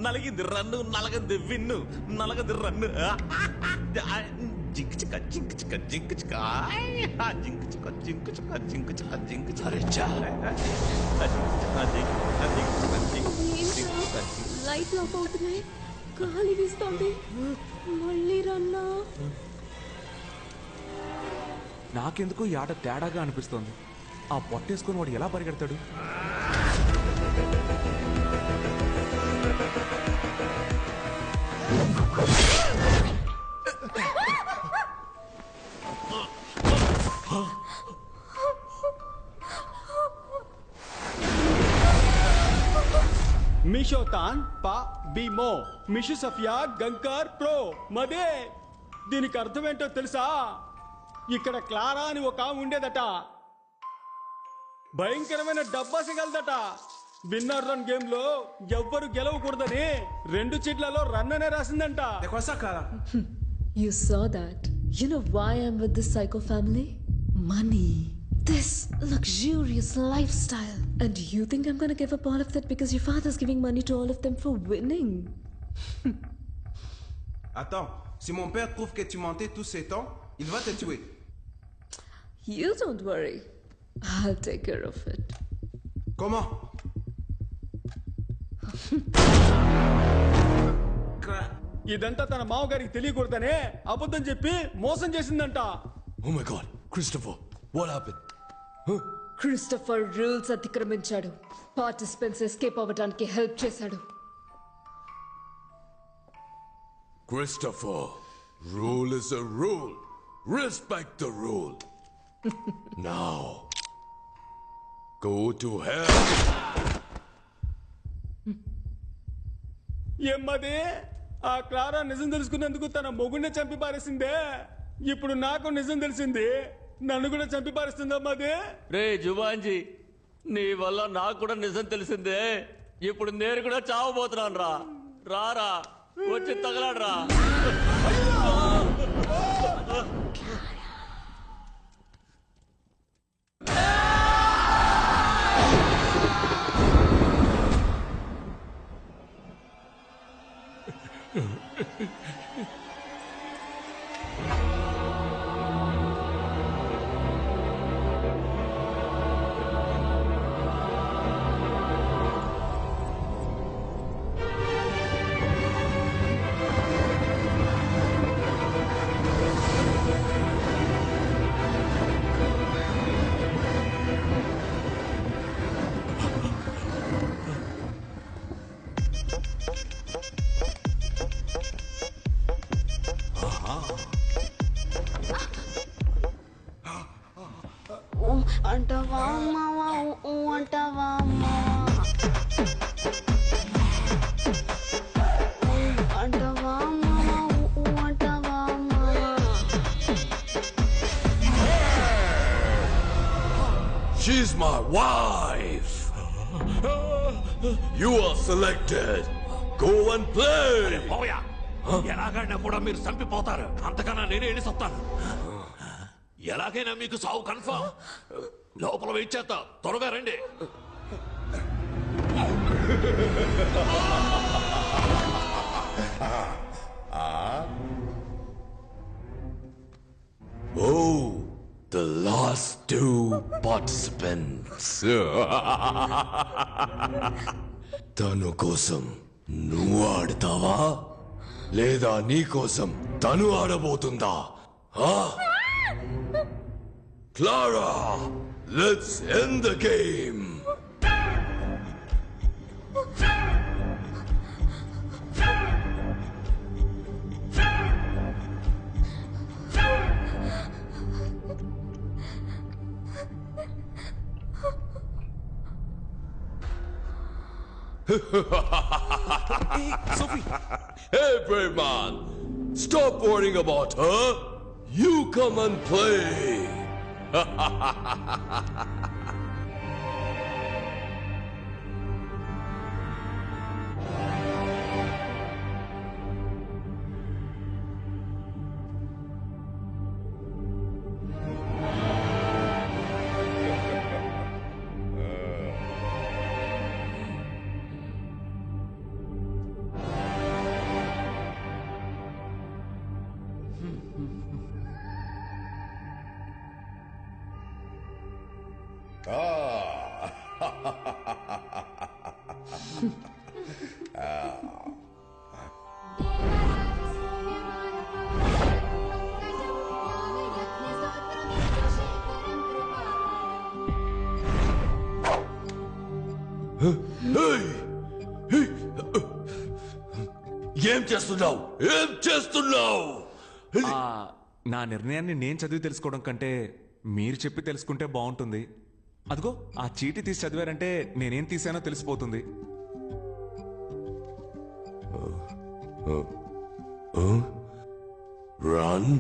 నలిగింది run నలగంది విన్ను నలగంది run zinc చిక్క zinc చిక్క zinc చిక్క జింక్ చిక్క జింక్ చిక్క జింక్ చిక్క జింక్ చిక్క లైట్లు ఆఫ్ అవుతున్నాయి, గాలి వీస్తోంది. మళ్ళీ రన్నా. నాకెందుకు ఈ ఆట తేడాగా అనిపిస్తోంది. ఆ పొట్టేసుకొని వాడు ఎలా పరిగెడతాడు? మిషోతాన్ పా బీమో మిషు సఫియా గంకర్ ప్రో మదే. దీనికి అర్థమేంటో తెలుసా? ఇక్కడ క్లారా అని ఒక ఉండేదట. భయంకరమైన డబ్బా సిగలదట. విన్నర్ రన్ గేమ్ లో ఎవ్వరు గెలవకూడదని 2 చీట్లలో రన్ అనే రాసిందంట. You saw that. You know why I'm with this psycho family? Money. This luxurious lifestyle. And you think I'm gonna give up all of that because your father's giving money to all of them for winning? Attends, si mon père trouve que tu mentais tous ces temps, il va te tuer. You don't worry. I'll take care of it. Comment? ఇదంతా తన మామగారికి తెలియకూడదనే అబద్ధం చెప్పి మోసం చేసిందంట. Oh my god, Christopher, what happened? Christopher rules అతిక్రమించాడు. Participants escape అవ్వడానికి help చేశాడు. Christopher, rule is a rule. Respect the rule. Now, go to hell. ఏమ్మది? ఆ క్లారా నిజం తెలుసుకున్నందుకు తన మొగుడిని చంపి పారేసిందే. ఇప్పుడు నాకు నిజం తెలిసింది, నన్ను కూడా చంపి పారేస్తుందమ్మది. రే జువాంజీ, నీ వల్ల నాకు కూడా నిజం తెలిసిందే. ఇప్పుడు నేను కూడా చావబోతున్నాను రా. రారా వచ్చి తగలాడరా. అంటవా అమ్మావా అంటవా అమ్మావా అంటవా అమ్మావా అంటవా అమ్మావా. She's my wife. You are selected. Go and play. ఎలాగైనా కూడా మీరు చంపిపోతారు. అంతకన్నా నేనే వెళ్ళి చెప్తాను. ఎలాగైనా మీకు సావు కన్ఫర్మ్. లోపల వెయిట్ చేస్తా, త్వరగా రండి. Oh, the last 2 participants. తను కోసం నువ్వు ఆడతావా లేదా నీ కోసం తను ఆడబోతుందా? Clara, let's end the game. Hey, Sophie. Hey, brave man, stop worrying about her. You come and play. ఏం చేస్తున్నావు? ఏం చేస్తున్నావు? నా నిర్ణయాన్ని నేను చదివి తెలుసుకోవడం కంటే మీరు చెప్పి తెలుసుకుంటే బాగుంటుంది. అదిగో ఆ చీటీ తీసి చదివారంటే నేనేం తీసానో తెలిసిపోతుంది. రన్.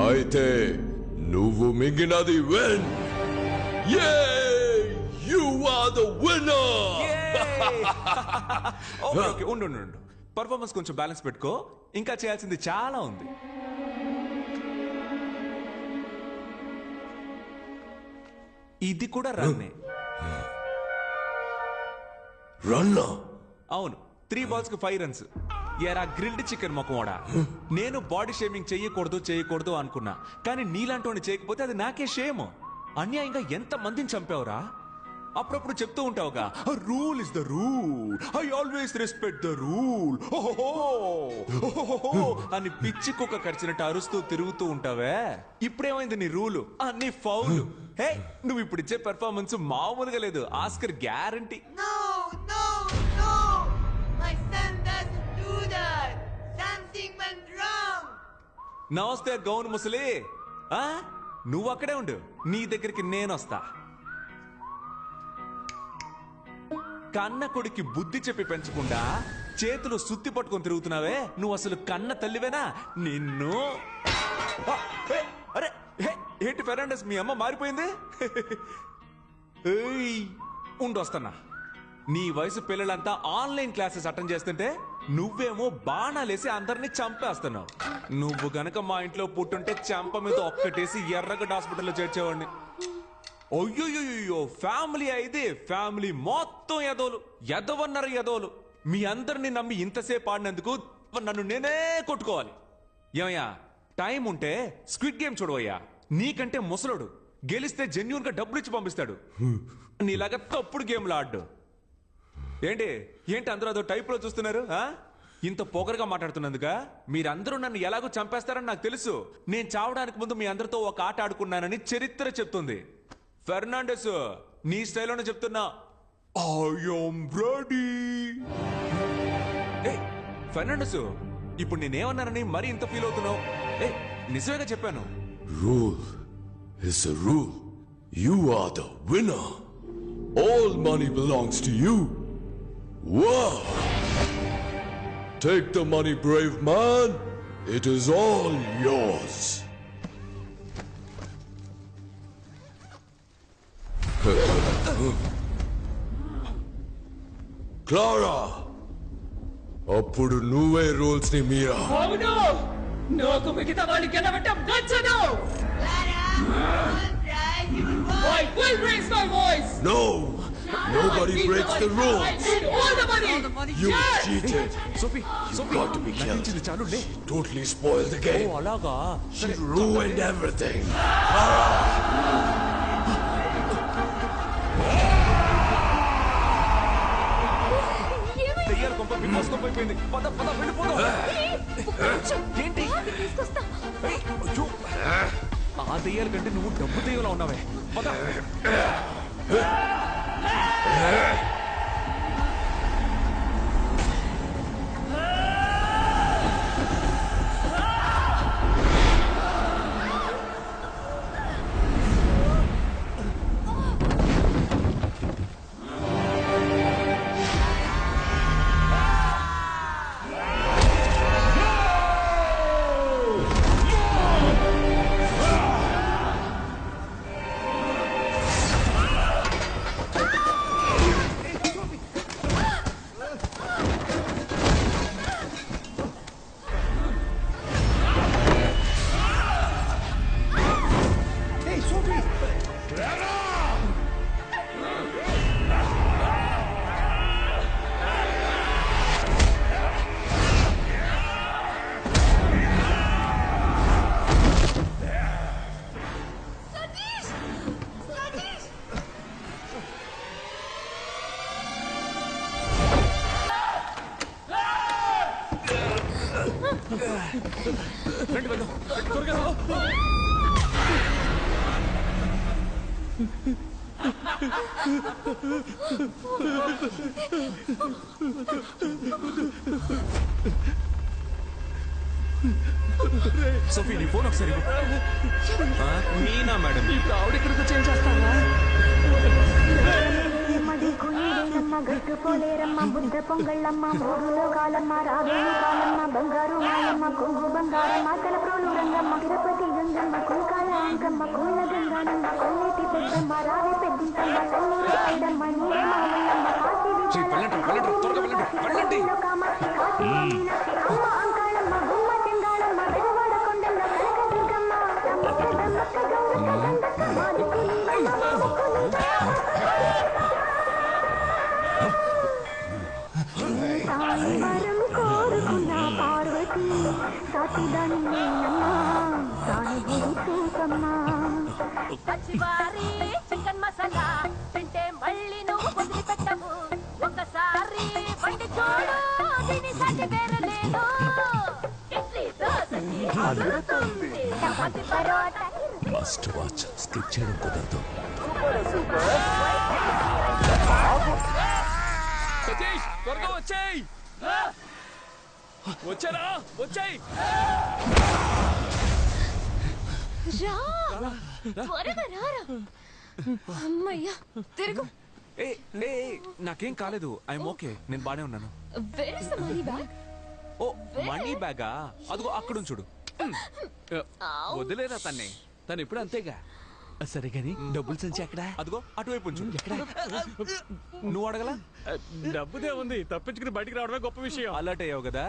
అయితే నువ్వు మింగినది win. You are the winner. Okay ఉండు. పర్ఫార్మెన్స్ కొంచెం బ్యాలెన్స్ పెట్టుకో, ఇంకా చేయాల్సింది చాలా ఉంది. ఇది కూడా రన్నే. రన్నా? అవును, 3 balls కి 5 runs. ఎరా గ్రిల్డ్ చికెన్ మొక్కమోడా, నేను బాడీ షేమింగ్ చేయకూడదు అనుకున్నా, కానీ నీలాంటి చేయకపోతే అది నాకే షేమ్. అన్యాయంగా ఎంత మందిని చంపావురా? అప్పుడప్పుడు చెప్తూ ఉంటావుగా, rule is the rule, I always respect the rule అని పిచ్చి కుక్క కరిచినట్టు అరుస్తూ తిరుగుతూ ఉంటావే. ఇప్పుడేమైంది నీ రూలు? అన్ని ఫౌల్. హే, నువ్వు ఇప్పుడు ఇచ్చే పెర్ఫార్మెన్స్ మామూలుగా లేదు, ఆస్కర్ గ్యారంటీ. నమస్తే గౌన్ ముసలి, నువ్వు అక్కడే ఉండు, నీ దగ్గరికి నేను వస్తా. కన్న కొడుకి బుద్ధి చెప్పి పెంచకుండా చేతులు సుత్తి పట్టుకొని తిరుగుతున్నావే, నువ్వు అసలు కన్న తల్లివేనా? నిన్ను అరే ఏంటి ఫెర్నాండెస్, మీ అమ్మ మారిపోయింది? ఉండొస్తున్నా. నీ వయసు పిల్లలంతా ఆన్లైన్ క్లాసెస్ అటెండ్ చేస్తుంటే నువ్వేమో బాణాలేసి అందరినీ చంపేస్తున్నావు. నువ్వు గనక మా ఇంట్లో పుట్టుంటే చంప మీద ఒక్కటేసి ఎర్రగడ్డ హాస్పిటల్లో చేర్చేవాడిని. అయ్యో, ఫ్యామిలీ అయితే ఫ్యామిలీ మొత్తం ఎదవలు. మీ అందరిని నమ్మి ఇంతసేపు ఆడినందుకు నన్ను నేనే కొట్టుకోవాలి. ఏమయ్యా, టైం ఉంటే స్క్విడ్ గేమ్ చూడవయ్యా. నీకంటే ముసలోడు, గెలిస్తే జెన్యూన్ గా డబ్బులు ఇచ్చి పంపిస్తాడు. నీలాగా తప్పుడు గేమ్లు ఆడు. ఏంటి అందరూ అదో టైప్ లో చూస్తున్నారు? ఇంత పోకరగా మాట్లాడుతున్నందుక మీరందరూ నన్ను ఎలాగో చంపేస్తారని నాకు తెలుసు. నేను చావడానికి ముందు మీ అందరితో ఒక ఆట ఆడుకున్నానని చరిత్ర చెప్తుంది. ఫెర్నాండెస్, నీ స్టైల్లోనే చెప్తున్నా, ఐ యామ్ రెడీ. ఫెర్నాండెస్, ఇప్పుడు నేనేమన్నానని మరి ఇంత ఫీల్ అవుతున్నావు? నిజమేగా చెప్పాను. Rule is a rule. You are the winner. All money belongs to you. Wow! Take the money, brave man. It is all yours. Clara! అప్పుడు నువ్వే రూల్స్ ని మీరా. అవును, నాకు మిగతా వాళ్ళు గెలవటం నచ్చదు. I will raise my voice. No! Nobody breaks the rules. I need all the money. You cheated. Sophie, Got to be killed. She totally spoiled the game. అలాగా? She ruined everything. దెయ్యాల కొంప బిగ్ కొంప అయిపోయింది. పద వెళ్ళిపోదాం. ఏంటి? అయ్యో, ఆ దెయ్యాల కంటే నువ్వు డబ్బు దెయ్యంలో ఉన్నావే. పద. రండి వెళ్దాం. త్వరగా రా. సోఫీ నీ ఫోన్ ఒకసారి ఇవ్వు. మీనా మేడం ఇప్పుడు ఆవిడ ఇక్కడికి వచ్చి ఏం చేస్తావా? గట్టు పోలేరమ్మ బుద్ధ పొంగళ్ళమ్మ మూడు లోకాలమ్మ రావేణు కాలమ్మ బంగారు మాయమ్మ కొంగు బంగారమ్మ తలప్రోలు రంగమ్మ తిరుపతి గంగమ్మ కుంకాల అంకమ్మ కూల గంగానమ్మ కొల్లేటి పెద్దమ్మ రావి పెద్దింకమ్మ తల్లూరు ఐడమ్మ నీరే మామల్లమ్మ కాశీ కామాక్షి కాశీ మీనాక్షి అమ్మ అంకాళమ్మ గుమ్మ చెంగాళమ్మ వెలవాడ కొండమ్మ కనక దుర్గమ్మ సాయివరం కోరుకున్న పార్వతి సాటిదాని సానుభూతి చూసమ్మా పచ్చివారి చికెన్ మసాలా తింటే మళ్ళీ నువ్వు వదిలిపెట్టవు ఒకసారి వండి చూడు దీని సాటి వేరే లేదు ఇడ్లీ దోసకి అదురుతుంది chapati parotta first watch skip చేయడం కుదరదు. సతీష్ త్వరగా వచ్చేయ్. వచ్చారా? వచ్చేయ్. త్వరగా రారా. అమ్మయ్యా తిరుగు. ఏ నాకేం కాలేదు. I'm okay. నేను బానే ఉన్నాను. Where is the money bag? Oh money బ్యాగా? అదిగో అక్కడ చూడు. వదిలేరా తన్ని, తను ఇప్పుడు అంతేగా. సరే గాని డబ్బులు సంచి ఎక్కడ? అదిగో అటువైపు ఉంచు. నువ్వు అడగలా? డబ్బుదే ఉంది, తప్పించుకుని బయటికి రావడమే గొప్ప విషయం. అలర్ట్ అయ్యావు కదా.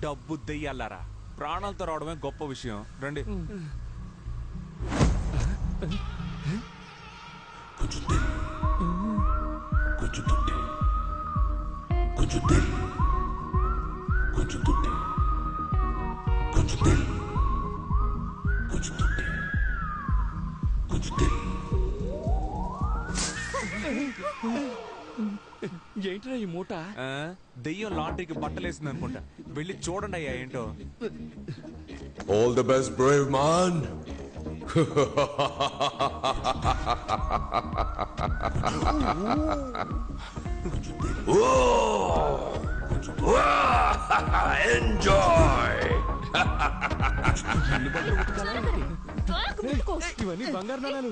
డబ్బు దెయ్యాలారా, ప్రాణాలతో రావడమే గొప్ప విషయం. రండి. ఏంట్రా ఈ మూట? దెయ్యం లాండ్రీకి బట్టలేసింది అనుకుంటా. వెళ్ళి చూడండి అయ్యా ఏంటో. All the best, brave man. Enjoy. ఇవన్నీ బంగారు నాణాలు.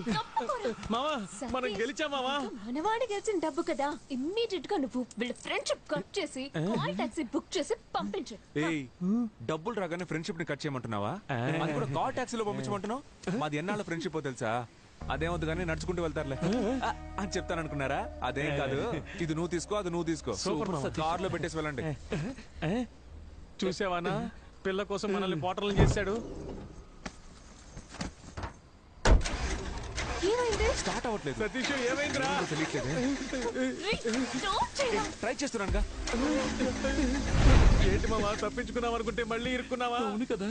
మావా మనం గెలిచా మావా. మనవాడి గెలిచిన డబ్బు కదా. ఇమ్మీడియట్ గా నువ్వు వీళ్ళ ఫ్రెండ్షిప్ కట్ చేసి కాల్ టాక్సీ బుక్ చేసి పంపించు. ఏయ్ డబ్బులు రాగానే ఫ్రెండ్షిప్ ని కట్ చేయమంటున్నావా? అది కూడా కాల్ టాక్సీలో పంపించమంటున్నావు. మాది ఎన్నాళ్ళ ఫ్రెండ్షిప్ తెలుసా? అదేమవుతుంది కానీ నడుచుకుంటూ వెళ్తారులే అని చెప్తాను అనుకున్నారా? అదేం కాదు. ఇది నువ్వు తీసుకో, అది నువ్వు తీసుకో. కార్ లో పెట్టేసి వెళ్ళండి. చూసావానా పిల్ల కోసం మనల్ని పోటర్లు చేశాడు. స్టార్ట్ అవ్వట్లేదు. సతీష్ ఏమైందిరా? తెలియట్లేదే. ట్రై చేస్తున్నానుగా. ఏంటి మావా తప్పించుకున్నావు అనుకుంటే మళ్ళీ ఇరుక్కున్నావా? అవును కదా.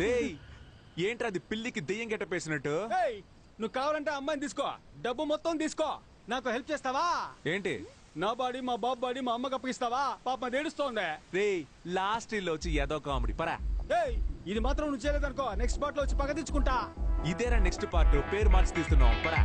డేయ్ ఏంట్రా అది పిల్లికి దెయ్యం గెట్టపేసినట్టు? నువ్వు కావాలంటే అమ్మాయిని తీసుకో, డబ్బు మొత్తం తీసుకో. నాకు హెల్ప్ చేస్తావా? ఏంటి? నా బాడీ మా బాబు బాడీ మా అమ్మకి అప్పగిస్తావా? పాప ఏడుస్తోంది. రేయ్ లాస్ట్ ఇల్లు వచ్చి ఏదో కామెడీ పరా. ఇది మాత్రం నువ్వు చేయలేదనుకో, నెక్స్ట్ పార్ట్ లో వచ్చి పగ తెచ్చుకుంటా. ఇదేరా నెక్స్ట్ పార్ట్. పేరు మార్చి తీస్తున్నాం పరా.